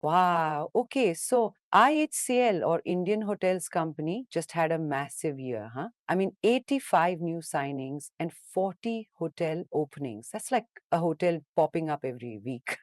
Wow. Okay. So IHCL or Indian Hotels Company just had a massive year, huh? I mean, 85 new signings and 40 hotel openings. That's like a hotel popping up every week.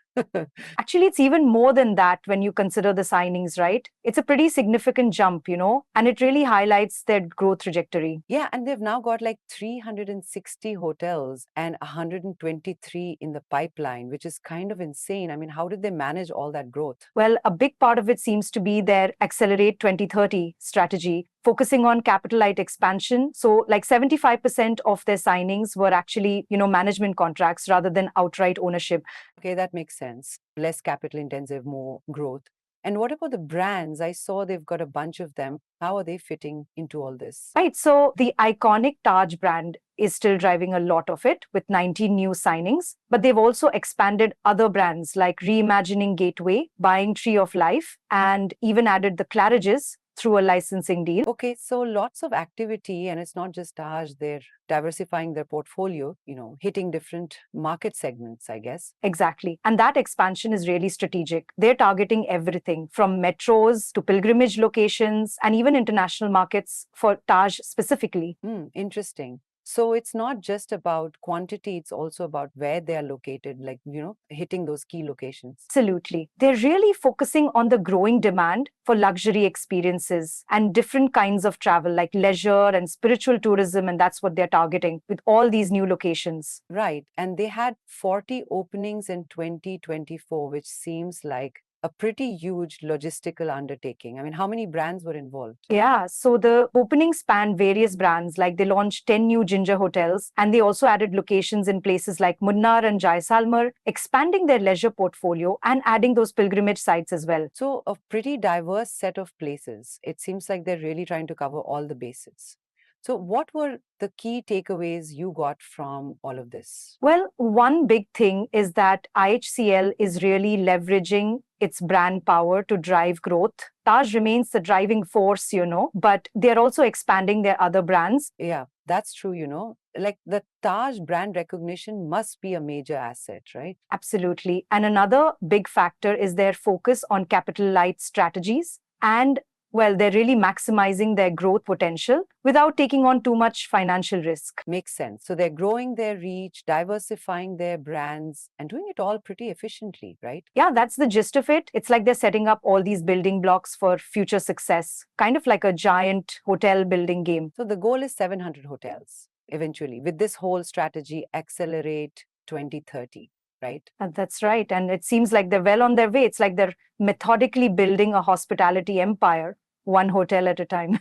Actually, it's even more than that when you consider the signings, right? It's a pretty significant jump, and it really highlights their growth trajectory. Yeah, and they've now got like 360 hotels and 123 in the pipeline, which is kind of insane. I mean, how did they manage all that growth? Well, a big part of it seems to be their Accelerate 2030 strategy, focusing on capital light expansion. So, like 75% of their signings were actually, management contracts rather than outright ownership. Okay, that makes sense. Less capital intensive, more growth. And what about the brands? I saw they've got a bunch of them. How are they fitting into all this? Right. So the iconic Taj brand is still driving a lot of it with 19 new signings, but they've also expanded other brands like Reimagining Gateway, Buying Tree of Life, and even added the Claridges through a licensing deal. Okay, so lots of activity, and it's not just Taj, they're diversifying their portfolio, hitting different market segments, I guess. Exactly. And that expansion is really strategic. They're targeting everything from metros to pilgrimage locations and even international markets for Taj specifically. Interesting. So it's not just about quantity, it's also about where they are located, like, hitting those key locations. Absolutely. They're really focusing on the growing demand for luxury experiences and different kinds of travel, like leisure and spiritual tourism. And that's what they're targeting with all these new locations. Right. And they had 40 openings in 2024, which seems like a pretty huge logistical undertaking. I mean, how many brands were involved? Yeah, so the opening spanned various brands, like they launched 10 new Ginger hotels, and they also added locations in places like Munnar and Jaisalmer, expanding their leisure portfolio and adding those pilgrimage sites as well. So, a pretty diverse set of places. It seems like they're really trying to cover all the bases. So, what were the key takeaways you got from all of this? Well, one big thing is that IHCL is really leveraging its brand power to drive growth. Taj remains the driving force, but they're also expanding their other brands. Yeah, that's true, Like the Taj brand recognition must be a major asset, right? Absolutely. And another big factor is their focus on capital light strategies. And well, they're really maximizing their growth potential without taking on too much financial risk. Makes sense. So they're growing their reach, diversifying their brands, and doing it all pretty efficiently, right? Yeah, that's the gist of it. It's like they're setting up all these building blocks for future success, kind of like a giant hotel building game. So the goal is 700 hotels eventually with this whole strategy, Accelerate 2030, right? And that's right. And it seems like they're well on their way. It's like they're methodically building a hospitality empire, one hotel at a time.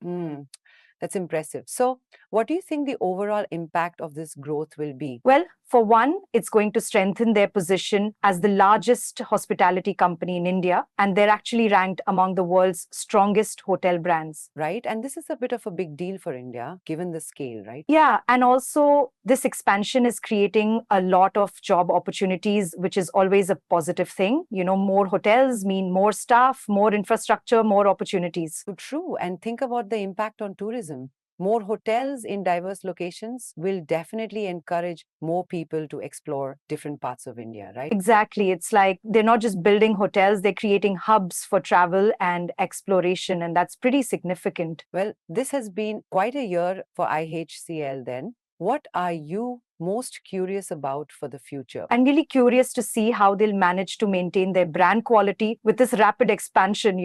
Mm, that's impressive. So, what do you think the overall impact of this growth will be? Well, for one, it's going to strengthen their position as the largest hospitality company in India, and they're actually ranked among the world's strongest hotel brands. Right? And this is a bit of a big deal for India, given the scale, right? Yeah, and also this expansion is creating a lot of job opportunities, which is always a positive thing. More hotels mean more staff, more infrastructure, more opportunities. So true. And think about the impact on tourism. More hotels in diverse locations will definitely encourage more people to explore different parts of India, right? Exactly. It's like they're not just building hotels, they're creating hubs for travel and exploration. And that's pretty significant. Well, this has been quite a year for IHCL then. What are you most curious about for the future? I'm really curious to see how they'll manage to maintain their brand quality with this rapid expansion.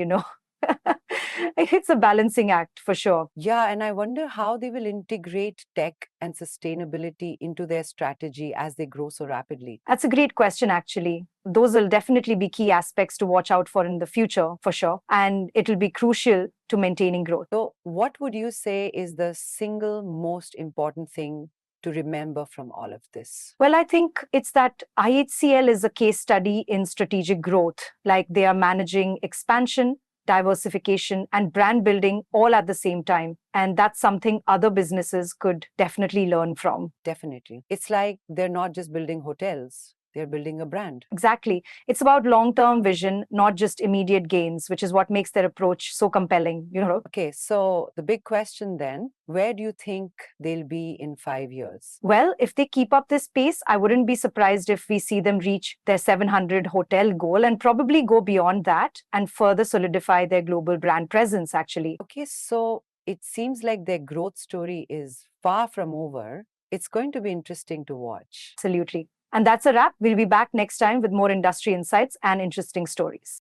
It's a balancing act for sure. Yeah, and I wonder how they will integrate tech and sustainability into their strategy as they grow so rapidly. That's a great question, actually. Those will definitely be key aspects to watch out for in the future, for sure. And it'll be crucial to maintaining growth. So, what would you say is the single most important thing to remember from all of this? Well, I think it's that IHCL is a case study in strategic growth, like they are managing expansion, diversification, and brand building all at the same time. And that's something other businesses could definitely learn from. Definitely. It's like they're not just building hotels, they're building a brand. Exactly. It's about long-term vision, not just immediate gains, which is what makes their approach so compelling, Okay, so the big question then, where do you think they'll be in 5 years? Well, if they keep up this pace, I wouldn't be surprised if we see them reach their 700 hotel goal and probably go beyond that and further solidify their global brand presence, actually. Okay, so it seems like their growth story is far from over. It's going to be interesting to watch. Absolutely. And that's a wrap. We'll be back next time with more industry insights and interesting stories.